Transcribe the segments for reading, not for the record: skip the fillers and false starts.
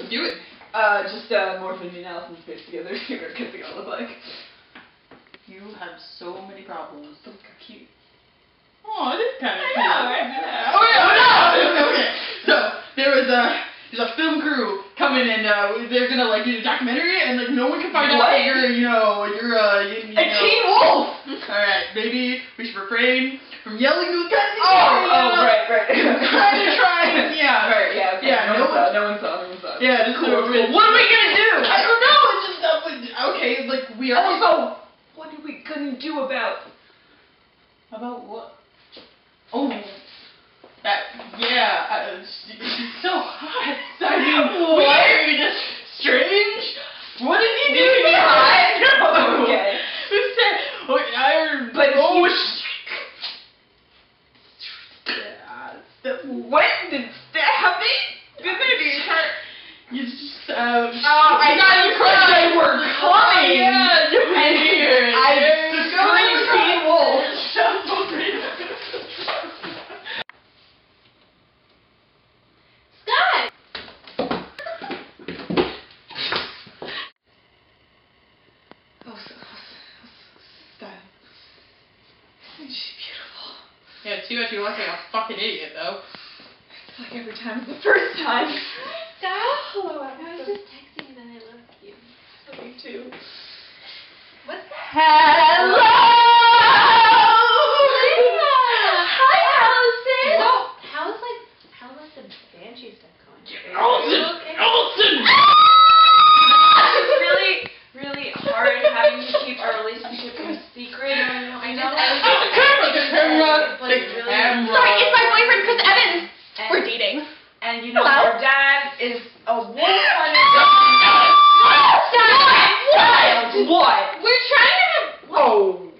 Do it. Just morph and analysis face together. See what it's gonna look like. You have so many problems. So cute. Oh, it is kind of cute. Yeah. Oh no! Okay. So there's a film crew coming and they're gonna like do a documentary and like no one can find out that you're Teen Wolf. All right, maybe we should refrain from yelling to the guys. Right. Trying. Yeah. Right. Yeah. Okay. Yeah. No one saw. Yeah. Just cool. What are we gonna do? I don't know. It's just okay. Like we are. Also, what are we gonna do about what? Oh. That. Yeah. It's so hot. I mean, weird. Strange. What did he do to me? Hot. Okay. Who said? When did that happen? You just I got you because they were coming. Yeah, and here. I screamed Teen Wolf. Scott! Stop. She's beautiful. Yeah, too bad you look like a fucking idiot though. It's like every time it's the first time. Scott? Hello, I was just texting and I love you. Me too. What's that? Hello! Hi, Allison! Whoa. How's the Banshee stuff going? Allison! It's really hard having to keep our relationship a secret. I know. The camera! Sorry, it's my boyfriend, Chris Evans. We're dating. And you know, Hello? our dad is a wolf hunter. What? We're trying to have... Oh.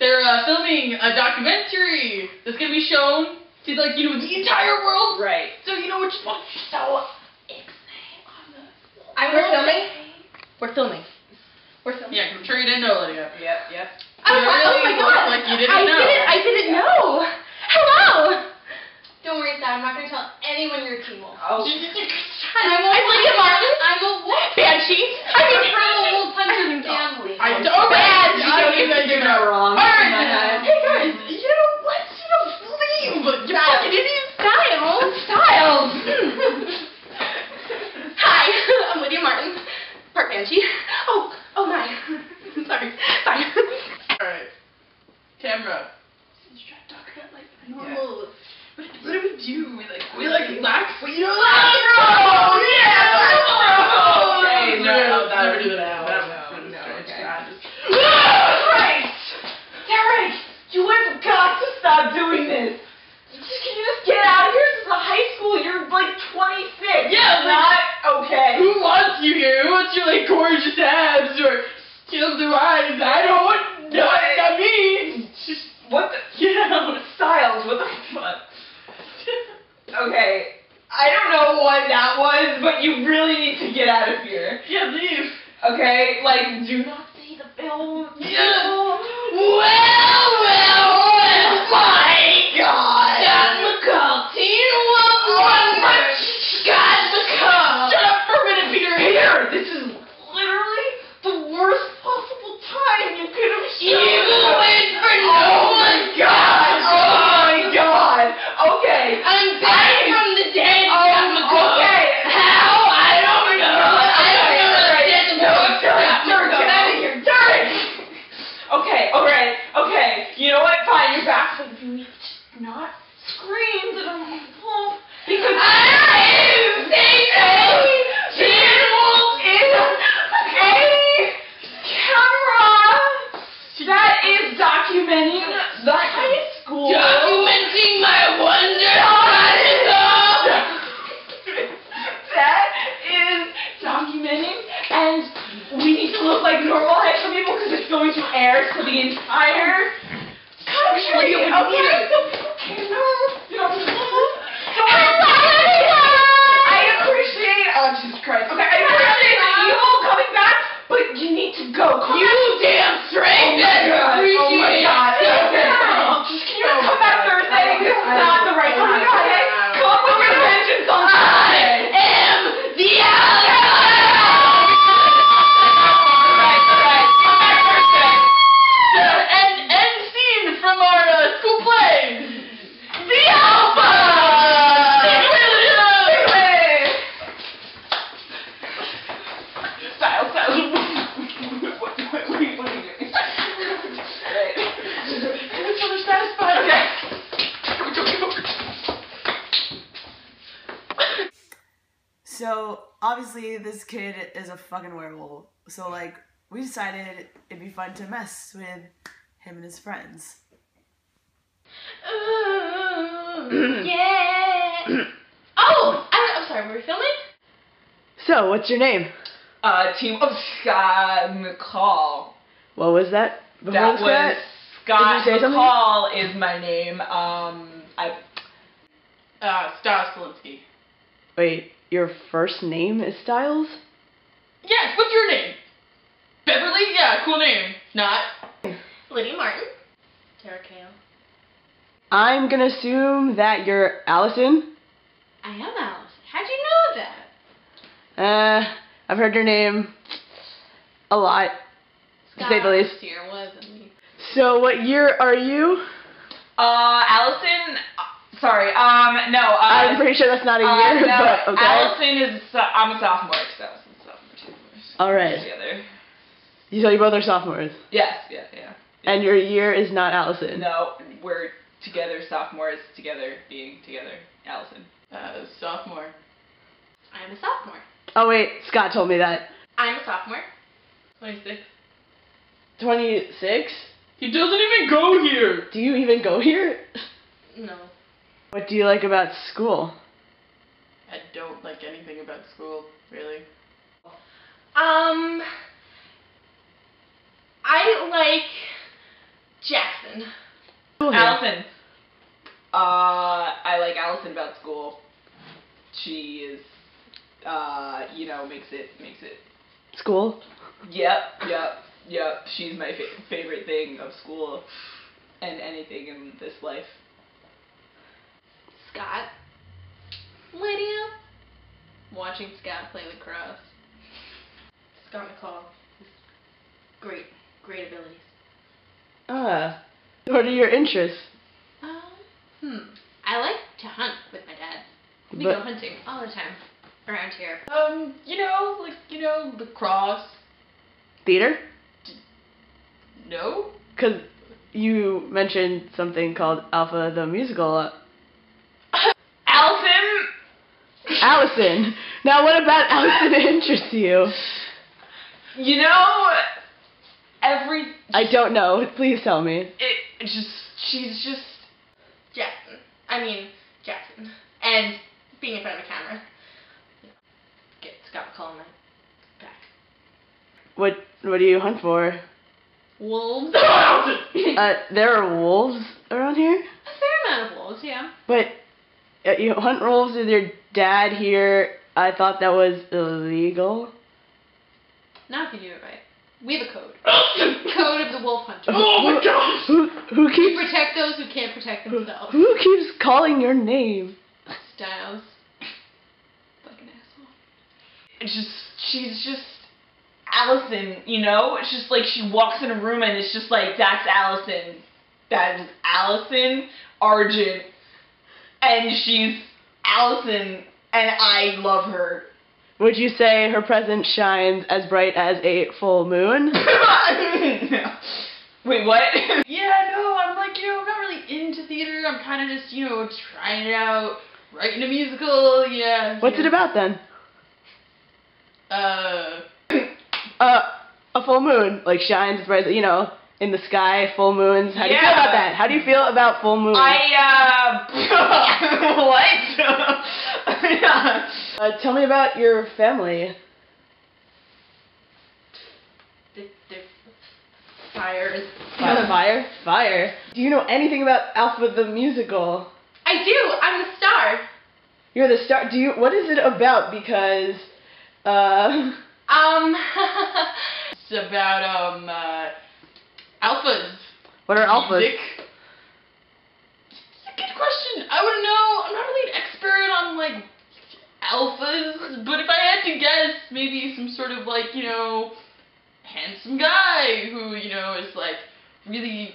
They're filming a documentary that's gonna be shown to like the entire world. Right. So which one? So We're filming. Yeah, I'm sure you didn't know, Lydia. Yep. Oh my god! Like you didn't know. I didn't know. Hello. Don't worry, Scott. I'm not gonna tell anyone you're a Teen Wolf. Oh. I'm Lydia Martin. I'm a wolf. Banshee. I'm from a wolf hunting family. I don't You're not wrong. Alright, hey guys, let's leave. You fucking idiot. Styles. Hi, I'm Lydia Martin. Part Banshee. Oh my. Sorry. Bye. Alright. Camera. Let's try to talk about like normal. What do we do? We laugh. Bro! Yeah! Bro! Okay, no, never do that. Derek! You have got to stop doing this! Can you just get out of here? This is a high school. You're like 26. Yeah, not okay. Who wants you here? Who wants your gorgeous abs or still blue eyes? I don't know what that means. What the? Styles, what the fuck? Okay, I don't know what that was, but you really need to get out of here. Yeah, leave. Okay, do not see the film. Yeah. Well, my God. Scott McCall, Teen Wolf Wonder. Scott McCall. Shut up for a minute, Peter. Here, this is literally the worst possible time you could have shown. You went for no Oh my God. Okay. I'm back from the dead, Scott McCall. Okay. How? I don't know. Get out of here, Derek. Okay. You know what? Fine, you're back. So you need to not scream to the wolf because Teen Wolf is a camera that is documenting the high school. Documenting my wonder. That is documenting, and we need to look like normal high school people because it's going to air to the entire country. Okay, no. I appreciate. Oh Jesus Christ. Okay, I appreciate the evil coming back, but you need to go. You damn straight. Oh my God. Okay. Can you come back Thursday? This is not the right time. Come up with your vengeance on Thursday. I am the So, obviously, this kid is a fucking werewolf. So, like, we decided it'd be fun to mess with him and his friends. Ooh, yeah. Oh, I'm sorry, were we filming? So, what's your name? Team of Scott McCall. What was that? Before That was Scott Did you say McCall is my name. Styles Kalinsky. Wait, your first name is Styles? Yes, what's your name? Beverly? Yeah, cool name. Not. Lydia Martin. Tara Kale. I'm gonna assume that you're Allison. I am Allison. How'd you know that? I've heard your name a lot, to say the least. Here wasn't me. So, what year are you? Allison. Sorry. No. I'm pretty sure that's not a year, no, but okay. Allison is. I'm a sophomore. So Allison's a sophomore too. All right. Together. So you both are sophomores. Yes. Yeah. And your year is not Allison. No, we're together. Sophomores together, being together. Allison. Sophomore. I am a sophomore. Oh wait, Scott told me that. I'm a sophomore. 26. 26? He doesn't even go here. Do you even go here? No. What do you like about school? I don't like anything about school, really. I like Jackson. Allison. I like Allison about school. She is, makes it. School? Yep. She's my favorite thing of school and anything in this life. Scott. Lydia. Watching Scott play lacrosse. Scott McCall. Great abilities. What are your interests? I like to hunt with my dad. We go hunting all the time around here. Lacrosse. Theater? No? Because you mentioned something called Alpha the Musical. Allison! Allison! Now what about Allison interests you? I don't know. Please tell me. She's just... Jackson. And being in front of a camera. Get Scott McCall in my back. What do you hunt for? Wolves. There are wolves around here? A fair amount of wolves, yeah. But you hunt wolves with your dad here. I thought that was illegal. Not if you do it right. We have a code. Code of the wolf hunter. Oh my gosh! Who We keeps protect those who can't protect themselves. who keeps calling your name? Styles. Fucking asshole. She's just Allison, It's just like she walks in a room and it's just like, that's Allison. That is Allison Argent. And she's Allison and I love her. Would you say her presence shines as bright as a full moon? Wait, what? Yeah, no, I'm like, I'm not really into theater. I'm kind of just, trying it out, writing a musical, yeah. What's it about then? A full moon, like shines as bright, in the sky, full moons. How do you feel about that? How do you feel about full moons? What? Tell me about your family. They're fires. Fire. Do you know anything about Alpha the Musical? I do. I'm the star. You're the star. What is it about? Because, It's about, alphas. What are alphas? Music. It's a good question. I wouldn't know. I'm not really an expert on, alphas, but if I had to guess, maybe some sort of, handsome guy who, is, really,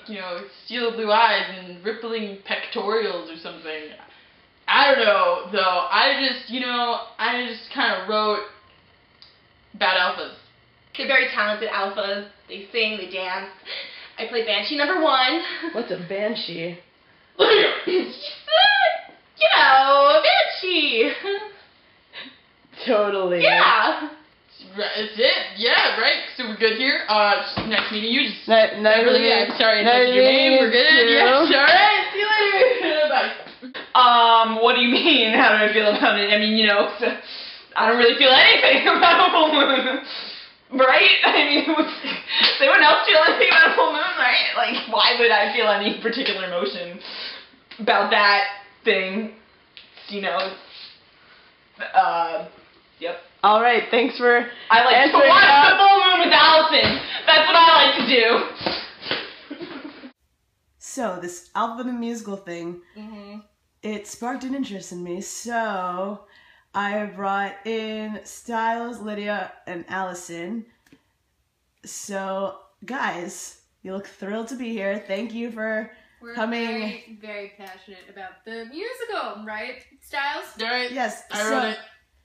steel blue eyes and rippling pectorials or something. I don't know, though. I just kind of wrote about alphas. They're very talented alphas. They sing, they dance. I play Banshee number 1. What's a banshee? A banshee. totally. Yeah. That's it. Yeah, right. So we're good here. Nice meeting you. Just Nice really, meeting- sorry, nice that's your name. meeting We're good. you. Yes. All right. See you later. Bye. What do you mean? How do I feel about it? I mean, you know, I don't really feel anything about a full moon. Right? I mean, does anyone else feel anything about a full moon, right? Like, why would I feel any particular emotion about that thing? You know, yep. All right, thanks for I like to answering watch that. the full moon with Allison. That's what I like to do. So this Alpha the Musical thing, it sparked an interest in me. So I brought in Styles, Lydia, and Allison. So guys, you look thrilled to be here. Thank you for coming. Very, very passionate about the musical, right, Styles? All right. Yes. I wrote it.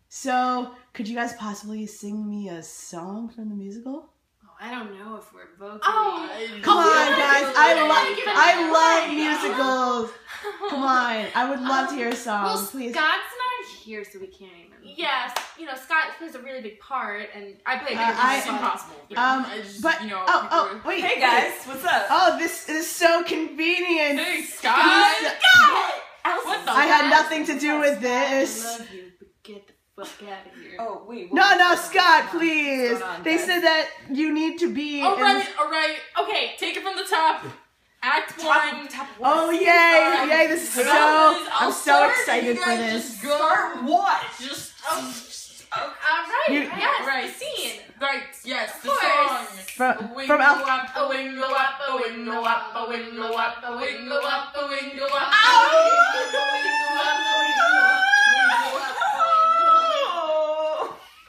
So could you guys possibly sing me a song from the musical? Oh, I don't know if we're voting. Oh, Come on, guys! I love Right. musicals. Come on, I would love to hear a song, Well, please. Scott's not here, so we can't even. Yes, you know, Scott plays a really big part, and I play a big I- part. It's impossible. Um, I just, but you know, wait. Hey guys, what's up? Oh, this is so convenient. Hey, Scott. What the? I had nothing to do with I this. love you, but get the fuck out of here. Oh wait. No, Scott, please. What's going on, They guys? said that you need to be. All in- right. Okay, take it from the top. Act one. Oh yay! This is so. I'm so start, excited you for guys this. just go. What? Just. All right, You- yes, Right. the scene. Right. Yes. The course. song. From Wingle Alpha. up, a wingle up, a wingle up, a wingle up, a wingle up, a wingle up.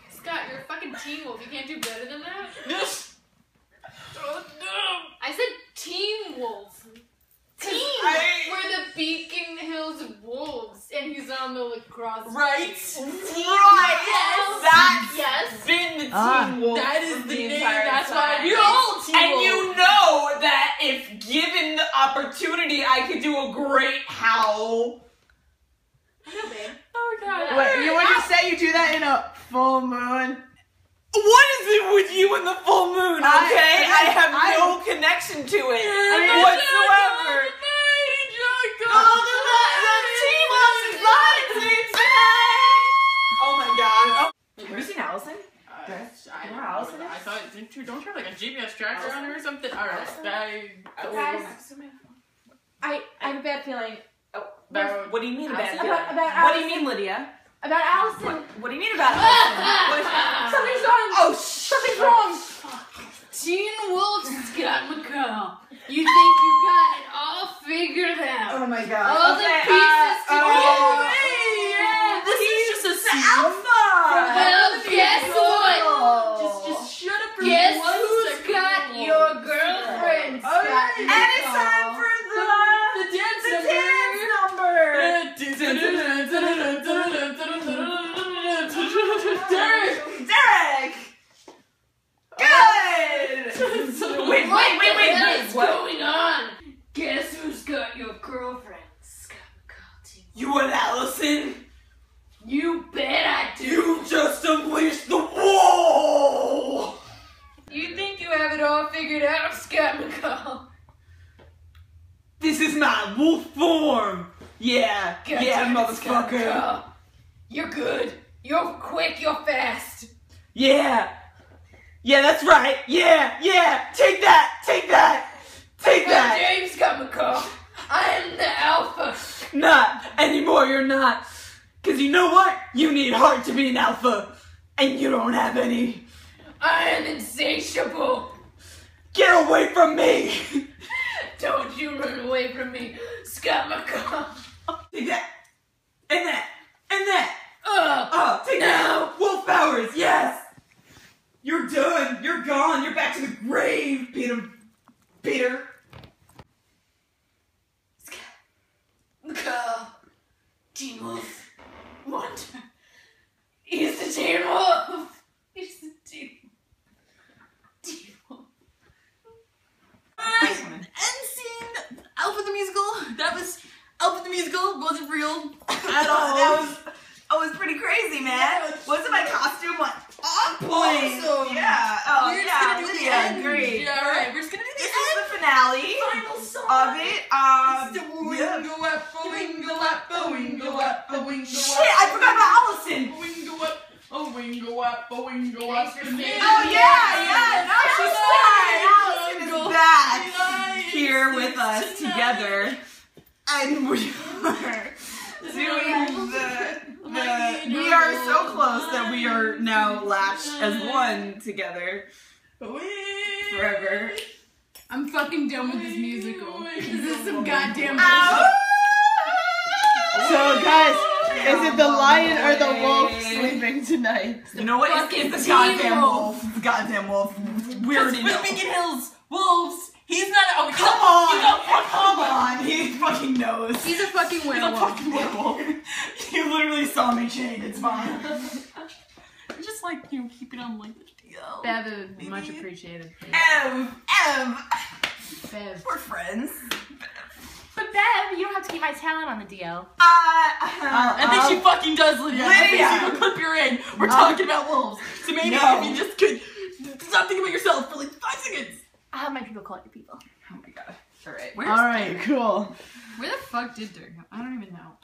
Scott, you're a fucking Teen Wolf. You can't do better than that. Yes. I said Teen Wolf. Teen. We're the Beacon Hills Wolves, and he's on the lacrosse Right. team. Right. That's Yes. been the Teen Ah. Wolf. That is from the name. entire That's why time. you're all Teen And Wolf. you know that if given the opportunity, I could do a great howl. I know, babe. Oh God. Wait, you want to say you do that in a full moon? What is it with you and the full moon? Okay, I have I- no connection to it mean, whatsoever. Oh my god. Have you seen Allison? I thought, don't you have like a GPS tracker on her or something? Alright, Guys, I have a bad feeling What do you mean about Allison? it? About What do you mean, Lydia? about Allison. What do you mean about Allison? Something's wrong. Oh, Something's wrong. Teen Wolf Scott McCall. You think you got it all figured out? Oh my god. All the pieces together. This is just a scene. Alpha! Well, guess what? Just shut up for Guess 1 who's second. got your girlfriend, Scott And it's time for The dance Derek! Derek! Good! Wait, What the hell is what? going on? Guess who's got your girlfriend, Scott McCall? You and Allison? You bet I do. You just unleashed the wall! You think you have it all figured out, Scott McCall? This is my wolf form! Yeah, God yeah, damn it, Scott motherfucker! McCall. You're good. You're quick. You're fast. Yeah! Yeah, that's right! Yeah! Take that! Take that! Take Well, that! James Scott McCall. I am the alpha. Not anymore, you're not. Cause you know what? You need heart to be an alpha. And you don't have any. I am insatiable. Get away from me! Don't you run away from me, Scott McCall. Take that! And that! And that! Take no. that! Wolf powers, yes! You're done! You're gone! You're back to the grave, Peter! McCall. Teen Wolf. Wonder. He's the Teen Wolf. He's the Teen Wolf. End scene. Alpha the musical. That was Alpha the musical. Wasn't real at all. I was pretty crazy, man. Wasn't my costume like on point? Awesome. Yeah. Oh, We're just gonna do the Lydia, end. great. Yeah, alright, we're just gonna do the This end. is the finale Final song. of it. Wingo up, a wingo up, a wingo up, a wingo up. Shit, I forgot about Allison. A wingo up, a wingo up, a wingo up. Oh yeah, no, she's fine. Allison is back here with us together, and we are doing we are so close that we are now latched as one together forever. I'm fucking done with this musical. This is some goddamn Ow. bullshit. So, guys, is it the lion or the wolf sleeping tonight? You know what? It's the goddamn wolf. The goddamn wolf. We already know. Beacon Hills, wolves. He's not. Oh, Come on! He fucking knows. He's a fucking He's a werewolf. fucking werewolf. You literally saw me chained. It's fine. Just like keep it on like the DL. Bev would be much appreciated. Bev. Bev. We're friends. But Bev, you don't have to keep my talent on the DL. I think she fucking does, Lydia. I think Lydia. she will clip your in. We're talking about wolves. So maybe No. if you just could stop thinking about yourself for like 5 seconds. I'll have my people call you people. Oh my god. Alright. Where's Alright, cool. Where the fuck did Dirk go? I don't even know.